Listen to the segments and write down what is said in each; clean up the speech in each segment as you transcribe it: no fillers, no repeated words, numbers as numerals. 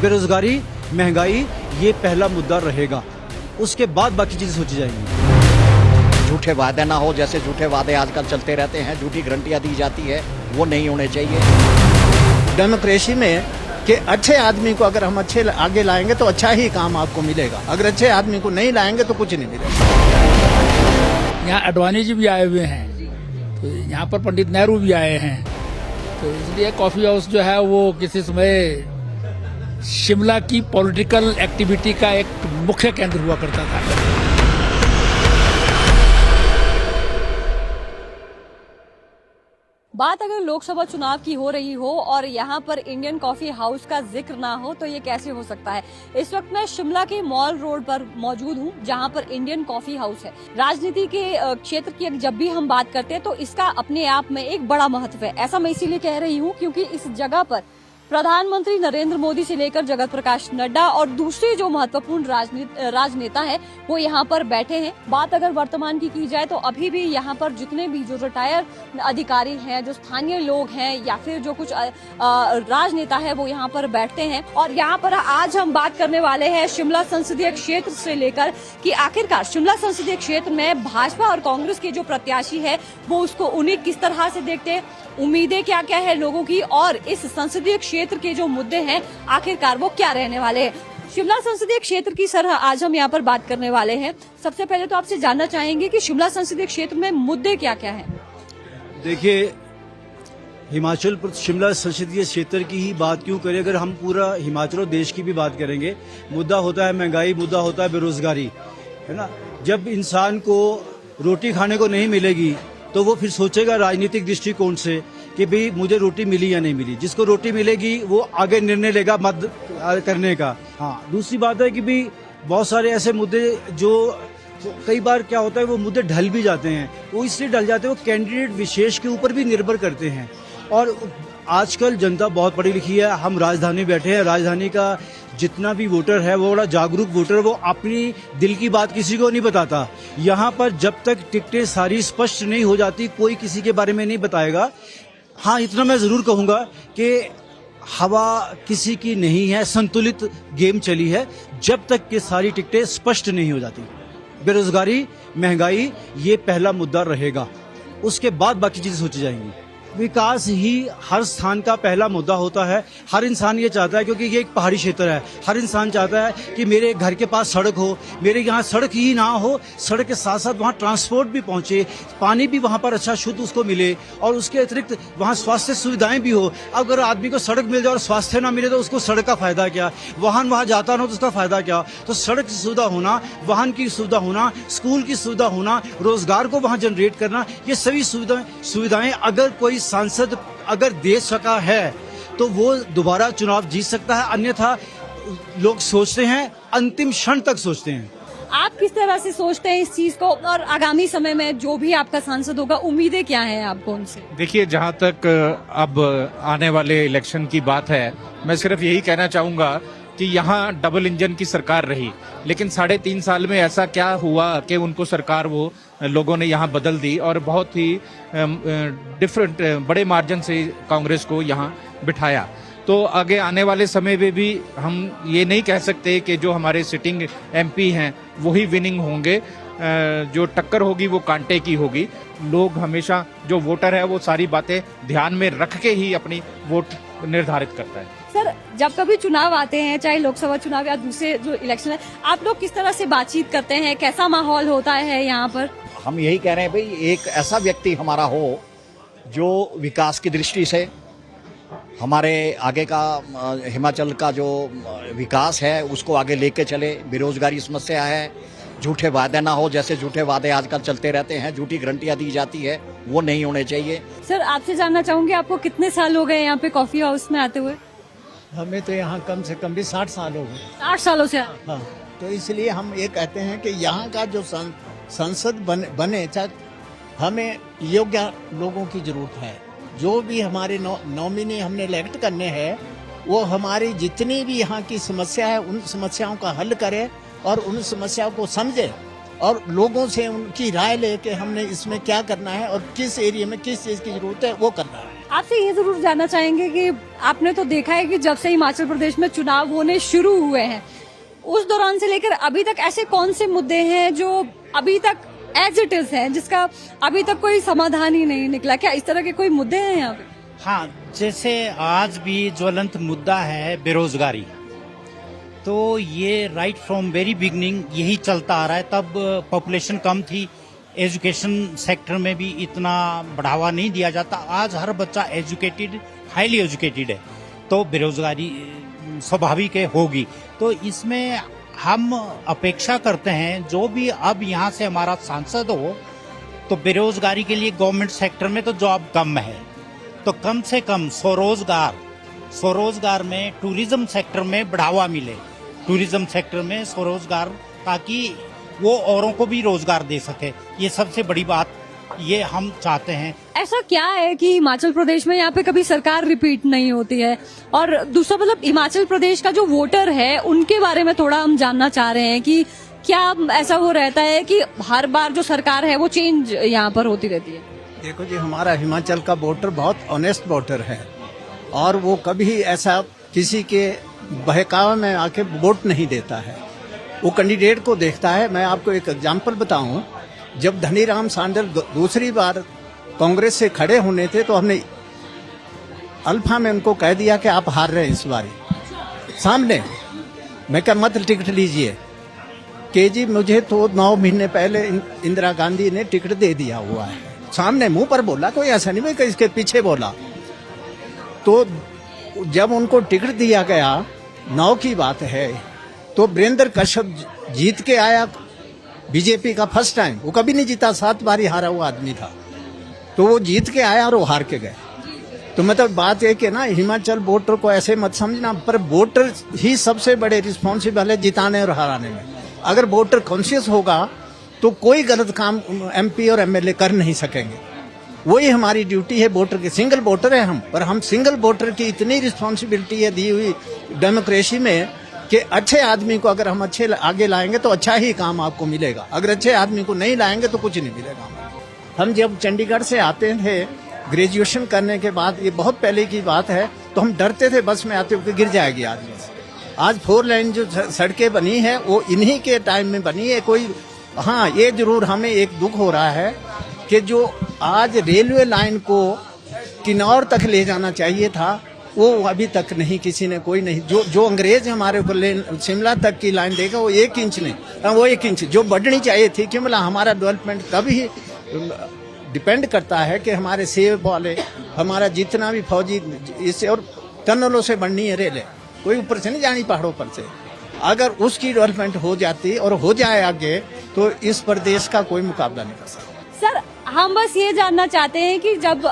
बेरोजगारी, महंगाई ये पहला मुद्दा रहेगा, उसके बाद बाकी चीजें सोची जाएंगी। झूठे वादे ना हो, जैसे झूठे वादे आजकल चलते रहते हैं, झूठी गारंटियां दी जाती है, वो नहीं होने चाहिए। डेमोक्रेसी में कि अच्छे आदमी को अगर हम अच्छे आगे लाएंगे तो अच्छा ही काम आपको मिलेगा, अगर अच्छे आदमी को नहीं लाएंगे तो कुछ नहीं मिलेगा। यहाँ अडवाणी जी भी आए हुए हैं, तो यहाँ पर पंडित नेहरू भी आए हैं, तो इसलिए कॉफी हाउस जो है वो किसी समय शिमला की पॉलिटिकल एक्टिविटी का एक मुख्य केंद्र हुआ करता था। बात अगर लोकसभा चुनाव की हो रही हो और यहाँ पर इंडियन कॉफी हाउस का जिक्र ना हो तो ये कैसे हो सकता है। इस वक्त मैं शिमला के मॉल रोड पर मौजूद हूँ, जहाँ पर इंडियन कॉफी हाउस है। राजनीति के क्षेत्र की जब भी हम बात करते हैं तो इसका अपने आप में एक बड़ा महत्व है। ऐसा मैं इसीलिए कह रही हूँ क्योंकि इस जगह पर प्रधानमंत्री नरेंद्र मोदी से लेकर जगत प्रकाश नड्डा और दूसरे जो महत्वपूर्ण राजनेता हैं वो यहाँ पर बैठे हैं। बात अगर वर्तमान की जाए तो अभी भी यहाँ पर जितने भी जो रिटायर अधिकारी हैं, जो स्थानीय लोग हैं या फिर जो कुछ राजनेता है वो यहाँ पर बैठते हैं। और यहाँ पर आज हम बात करने वाले हैं शिमला संसदीय क्षेत्र से लेकर कि आखिरकार शिमला संसदीय क्षेत्र में भाजपा और कांग्रेस के जो प्रत्याशी है वो उसको उन्हें किस तरह से देखते हैं, उम्मीदें क्या क्या है लोगों की, और इस संसदीय क्षेत्र के जो मुद्दे हैं आखिरकार वो क्या रहने वाले हैं। शिमला संसदीय क्षेत्र की सर आज हम यहाँ पर बात करने वाले हैं। सबसे पहले तो आपसे जानना चाहेंगे कि शिमला संसदीय क्षेत्र में मुद्दे क्या क्या हैं। देखिए, हिमाचल शिमला संसदीय क्षेत्र की ही बात क्यों करें, अगर हम पूरा हिमाचल और देश की भी बात करेंगे, मुद्दा होता है महंगाई, मुद्दा होता है बेरोजगारी, है ना। जब इंसान को रोटी खाने को नहीं मिलेगी तो वो फिर सोचेगा राजनीतिक दृष्टिकोण से कि भाई मुझे रोटी मिली या नहीं मिली। जिसको रोटी मिलेगी वो आगे निर्णय लेगा मत करने का। हाँ, दूसरी बात है कि भाई बहुत सारे ऐसे मुद्दे जो कई बार क्या होता है वो मुद्दे ढल भी जाते हैं, वो इसलिए ढल जाते हैं वो कैंडिडेट विशेष के ऊपर भी निर्भर करते हैं। और आजकल जनता बहुत पढ़ी लिखी है, हम राजधानी बैठे हैं, राजधानी का जितना भी वोटर है वो बड़ा जागरूक वोटर, वो अपनी दिल की बात किसी को नहीं बताता। यहाँ पर जब तक टिकटें सारी स्पष्ट नहीं हो जाती कोई किसी के बारे में नहीं बताएगा। हाँ, इतना मैं जरूर कहूँगा कि हवा किसी की नहीं है, संतुलित गेम चली है जब तक कि सारी टिकटें स्पष्ट नहीं हो जाती। बेरोजगारी, महंगाई ये पहला मुद्दा रहेगा, उसके बाद बाकी चीजें सोची जाएंगी। विकास ही हर स्थान का पहला मुद्दा होता है। हर इंसान ये चाहता है, क्योंकि ये एक पहाड़ी क्षेत्र है, हर इंसान चाहता है कि मेरे घर के पास सड़क हो, मेरे यहाँ सड़क ही ना हो, सड़क के साथ साथ वहाँ ट्रांसपोर्ट भी पहुँचे, पानी भी वहाँ पर अच्छा शुद्ध उसको मिले, और उसके अतिरिक्त वहाँ स्वास्थ्य सुविधाएं भी हो। अगर आदमी को सड़क मिल जाए और स्वास्थ्य ना मिले तो उसको सड़क का फायदा क्या, वाहन वहाँ जाता ना हो तो उसका फायदा क्या। तो सड़क की सुविधा होना, वाहन की सुविधा होना, स्कूल की सुविधा होना, रोजगार को वहाँ जनरेट करना, ये सभी सुविधाएं अगर कोई सांसद अगर दे सका है तो वो दोबारा चुनाव जीत सकता है। अन्यथा लोग सोचते हैं, अंतिम क्षण तक सोचते हैं। आप किस तरह से सोचते हैं इस चीज को, और आगामी समय में जो भी आपका सांसद होगा उम्मीदें क्या हैं आपको उनसे? देखिए, जहां तक अब आने वाले इलेक्शन की बात है, मैं सिर्फ यही कहना चाहूंगा कि यहाँ डबल इंजन की सरकार रही, लेकिन 3.5 साल में ऐसा क्या हुआ कि उनको सरकार वो लोगों ने यहाँ बदल दी और बहुत ही डिफरेंट बड़े मार्जिन से कांग्रेस को यहाँ बिठाया। तो आगे आने वाले समय में भी हम ये नहीं कह सकते कि जो हमारे सिटिंग एमपी हैं वही विनिंग होंगे। जो टक्कर होगी वो कांटे की होगी। लोग हमेशा, जो वोटर है वो सारी बातें ध्यान में रख के ही अपनी वोट निर्धारित करता है। सर, जब कभी चुनाव आते हैं, चाहे लोकसभा चुनाव या दूसरे जो इलेक्शन है, आप लोग किस तरह से बातचीत करते हैं, कैसा माहौल होता है यहाँ पर? हम यही कह रहे हैं भाई, एक ऐसा व्यक्ति हमारा हो जो विकास की दृष्टि से हमारे आगे का हिमाचल का जो विकास है उसको आगे लेके चले। बेरोजगारी समस्या है, झूठे वादे ना हो, जैसे झूठे वादे आजकल चलते रहते हैं, झूठी गारंटियां दी जाती है, वो नहीं होने चाहिए। सर, आपसे जानना चाहूंगी, आपको कितने साल हो गए यहाँ पे कॉफी हाउस में आते हुए? हमें तो यहाँ कम से कम भी 60 साल हो गए। 60 सालों से? हाँ, तो इसलिए हम ये कहते हैं कि यहाँ का जो संसद बने, चाहे हमें योग्य लोगों की जरूरत है। जो भी हमारे नॉमिनी हमने इलेक्ट करने हैं वो हमारी जितनी भी यहाँ की समस्या है उन समस्याओं का हल करे और उन समस्याओं को समझे और लोगों से उनकी राय लेके हमने इसमें क्या करना है और किस एरिया में किस चीज की जरूरत है वो करना है। आपसे ये जरूर जानना चाहेंगे कि आपने तो देखा है कि जब से हिमाचल प्रदेश में चुनाव होने शुरू हुए हैं, उस दौरान से लेकर अभी तक ऐसे कौन से मुद्दे हैं जो अभी तक एज इट इज हैं, जिसका अभी तक कोई समाधान ही नहीं निकला? क्या इस तरह के कोई मुद्दे हैं यहाँ पे? हाँ, जैसे आज भी ज्वलंत मुद्दा है बेरोजगारी, तो ये राइट फ्रॉम वेरी बिगनिंग यही चलता आ रहा है। तब पॉपुलेशन कम थी, एजुकेशन सेक्टर में भी इतना बढ़ावा नहीं दिया जाता। आज हर बच्चा एजुकेटेड, हाईली एजुकेटेड है, तो बेरोजगारी स्वाभाविक है होगी। तो इसमें हम अपेक्षा करते हैं जो भी अब यहाँ से हमारा सांसद हो, तो बेरोजगारी के लिए गवर्नमेंट सेक्टर में तो जॉब कम है, तो कम से कम स्वरोजगार में टूरिज्म सेक्टर में बढ़ावा मिले, टूरिज्म सेक्टर में स्वरोजगार, ताकि वो औरों को भी रोजगार दे सके। ये सबसे बड़ी बात ये हम चाहते हैं। ऐसा क्या है कि हिमाचल प्रदेश में यहाँ पे कभी सरकार रिपीट नहीं होती है? और दूसरा मतलब हिमाचल प्रदेश का जो वोटर है उनके बारे में थोड़ा हम जानना चाह रहे हैं कि क्या ऐसा हो रहता है कि हर बार जो सरकार है वो चेंज यहाँ पर होती रहती है? देखो जी, हमारा हिमाचल का वोटर बहुत ऑनेस्ट वोटर है और वो कभी ऐसा किसी के बहकावे में आके वोट नहीं देता है। वो कैंडिडेट को देखता है। मैं आपको एक एग्जांपल बताऊं, जब धनीराम शांडिल दूसरी बार कांग्रेस से खड़े होने थे तो हमने अल्फा में उनको कह दिया कि आप हार रहे हैं इस बारी सामने। मैं क्या मत टिकट लीजिए कि जी मुझे तो 9 महीने पहले इंदिरा गांधी ने टिकट दे दिया हुआ है, सामने मुंह पर बोला, कोई ऐसा नहीं कि इसके पीछे बोला। तो जब उनको टिकट दिया गया, 9 की बात है, तो वीरेंद्र कश्यप जीत के आया बीजेपी का फर्स्ट टाइम। वो कभी नहीं जीता, 7 बार हारा हुआ आदमी था, तो वो जीत के आया और वो हार के गए। तो मतलब बात है कि ना, हिमाचल वोटर को ऐसे मत समझना, पर वोटर ही सबसे बड़े रिस्पॉन्सिबल है जिताने और हराने में। अगर वोटर कॉन्शियस होगा तो कोई गलत काम एमपी और एमएलए कर नहीं सकेंगे। वही हमारी ड्यूटी है वोटर की। सिंगल वोटर है हम, पर हम सिंगल वोटर की इतनी रिस्पॉन्सिबिलिटी है दी हुई डेमोक्रेसी में कि अच्छे आदमी को अगर हम अच्छे आगे लाएंगे तो अच्छा ही काम आपको मिलेगा, अगर अच्छे आदमी को नहीं लाएंगे तो कुछ नहीं मिलेगा। हम जब चंडीगढ़ से आते थे ग्रेजुएशन करने के बाद, ये बहुत पहले की बात है, तो हम डरते थे बस में आते हुए गिर जाएगी आदमी। आज 4 लाइन जो सड़कें बनी है वो इन्हीं के टाइम में बनी है। कोई हाँ, ये जरूर हमें एक दुख हो रहा है कि जो आज रेलवे लाइन को किन्नौर तक ले जाना चाहिए था वो अभी तक नहीं, किसी ने कोई नहीं। जो अंग्रेज हमारे ऊपर शिमला तक की लाइन देगा वो 1 इंच नहीं, वो 1 इंच जो बढ़नी चाहिए थी। क्यों बोला, हमारा डेवलपमेंट तभी डिपेंड करता है कि हमारे सेब वाले, हमारा जितना भी फौजी, इससे और टनलों से बढ़नी है रेलें, कोई ऊपर से नहीं जानी पहाड़ों पर से। अगर उसकी डेवलपमेंट हो जाती और हो जाए आगे तो इस प्रदेश का कोई मुकाबला नहीं कर सकता। सर, हम बस ये जानना चाहते हैं कि जब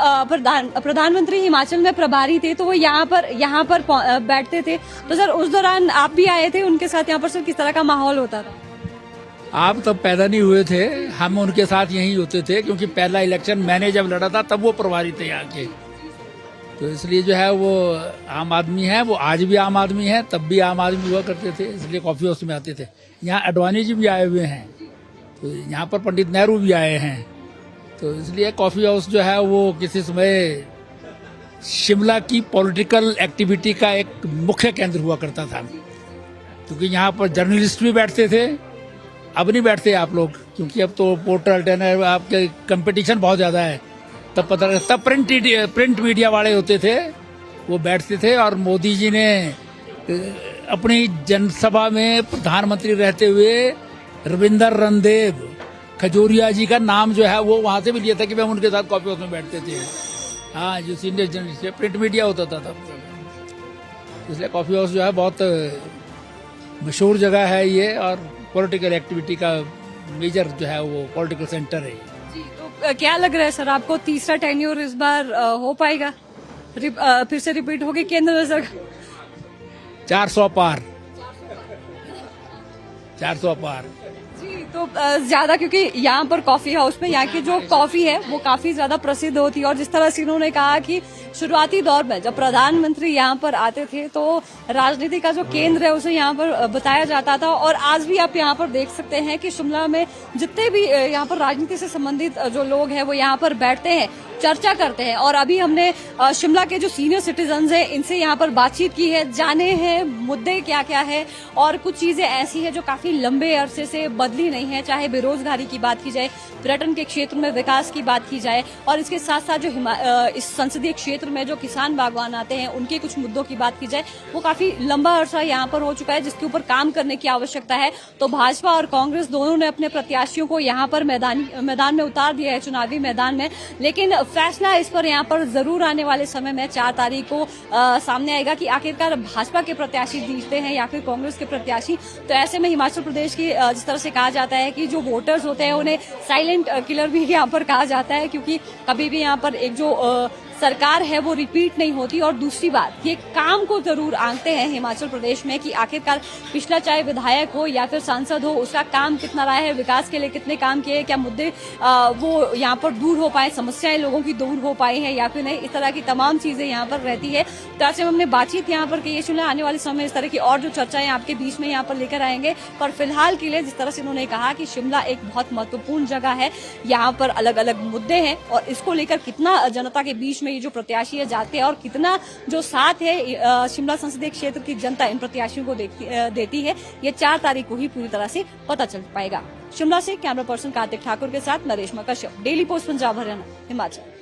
प्रधानमंत्री हिमाचल में प्रभारी थे तो वो यहाँ पर बैठते थे, तो सर उस दौरान आप भी आए थे उनके साथ यहाँ पर? सर किस तरह का माहौल होता था? आप तब पैदा नहीं हुए थे, हम उनके साथ यहीं होते थे, क्योंकि पहला इलेक्शन मैंने जब लड़ा था तब वो प्रभारी थे यहाँ के। तो इसलिए जो है वो आम आदमी है, वो आज भी आम आदमी है, तब भी आम आदमी हुआ करते थे, इसलिए कॉफी हाउस में आते थे। यहाँ अडवाणी जी भी आए हुए हैं, तो यहाँ पर पंडित नेहरू भी आए हैं, तो इसलिए कॉफी हाउस जो है वो किसी समय शिमला की पॉलिटिकल एक्टिविटी का एक मुख्य केंद्र हुआ करता था, क्योंकि यहाँ पर जर्नलिस्ट भी बैठते थे। अब नहीं बैठते आप लोग, क्योंकि अब तो पोर्टल टेनर आपके कंपटीशन बहुत ज़्यादा है। तब पता तब प्रिंट मीडिया वाले होते थे, वो बैठते थे। और मोदी जी ने अपनी जनसभा में प्रधानमंत्री रहते हुए रविंदर रणदेव खजूरिया जी का नाम जो है वो वहाँ से भी लिया था कि हम उनके साथ कॉफी हाउस में बैठते थे। हाँ, जो सीनियर जर्नलिस्ट प्रिंट मीडिया होता था तब, इसलिए कॉफी हाउस जो है बहुत मशहूर जगह है ये, और पॉलिटिकल एक्टिविटी का मेजर जो है वो पॉलिटिकल सेंटर है जी। तो क्या लग रहा है सर आपको, तीसरा टेन्योर इस बार हो पाएगा? फिर से रिपीट होगी केंद्र में सर? 400 पार जी। तो ज्यादा, क्योंकि यहाँ पर कॉफी हाउस में यहाँ की जो कॉफी है वो काफी ज्यादा प्रसिद्ध होती है, और जिस तरह से इन्होंने कहा कि शुरुआती दौर में जब प्रधानमंत्री यहाँ पर आते थे तो राजनीति का जो केंद्र है उसे यहाँ पर बताया जाता था। और आज भी आप यहाँ पर देख सकते हैं कि शिमला में जितने भी यहाँ पर राजनीति से संबंधित जो लोग हैं वो यहाँ पर बैठते हैं, चर्चा करते हैं। और अभी हमने शिमला के जो सीनियर सिटीजन्स हैं इनसे यहाँ पर बातचीत की है, जाने हैं मुद्दे क्या क्या है। और कुछ चीजें ऐसी है जो काफी लंबे अरसे से बदली नहीं है, चाहे बेरोजगारी की बात की जाए, पर्यटन के क्षेत्र में विकास की बात की जाए, और इसके साथ साथ जो इस संसदीय क्षेत्र में जो किसान बागवान आते हैं उनके कुछ मुद्दों की बात की जाए, वो काफी लंबा अरसा यहाँ पर हो चुका है जिसके ऊपर काम करने की आवश्यकता है। तो भाजपा और कांग्रेस दोनों ने अपने प्रत्याशियों को यहाँ पर मैदान में उतार दिया है, चुनावी मैदान में। लेकिन फैसला इस पर यहाँ पर जरूर आने वाले समय में 4 तारीख को सामने आएगा कि आखिरकार भाजपा के प्रत्याशी जीतते हैं या फिर कांग्रेस के प्रत्याशी। तो ऐसे में हिमाचल प्रदेश की जिस तरह से कहा जाता है कि जो वोटर्स होते हैं उन्हें साइलेंट किलर भी यहाँ पर कहा जाता है, क्योंकि कभी भी यहाँ पर एक जो सरकार है वो रिपीट नहीं होती। और दूसरी बात, ये काम को जरूर आंकते हैं हिमाचल प्रदेश में कि आखिरकार पिछला चाहे विधायक हो या फिर सांसद हो, उसका काम कितना रहा है, विकास के लिए कितने काम किए, क्या मुद्दे वो यहाँ पर दूर हो पाए, समस्याएं लोगों की दूर हो पाई है या फिर नहीं, इस तरह की तमाम चीजें यहाँ पर रहती है। तो ऐसे में हमने बातचीत यहाँ पर की है। शिमला आने वाले समय इस तरह की और जो चर्चाएं आपके बीच में यहाँ पर लेकर आएंगे। पर फिलहाल के लिए जिस तरह से उन्होंने कहा कि शिमला एक बहुत महत्वपूर्ण जगह है, यहाँ पर अलग अलग मुद्दे हैं और इसको लेकर कितना जनता के बीच में ये जो प्रत्याशी है जाते हैं और कितना जो साथ है शिमला संसदीय क्षेत्र की जनता इन प्रत्याशियों को देती है, ये 4 तारीख को ही पूरी तरह से पता चल पाएगा। शिमला से कैमरा पर्सन कार्तिक ठाकुर के साथ नरेश कश्यप, डेली पोस्ट पंजाब हरियाणा, हिमाचल।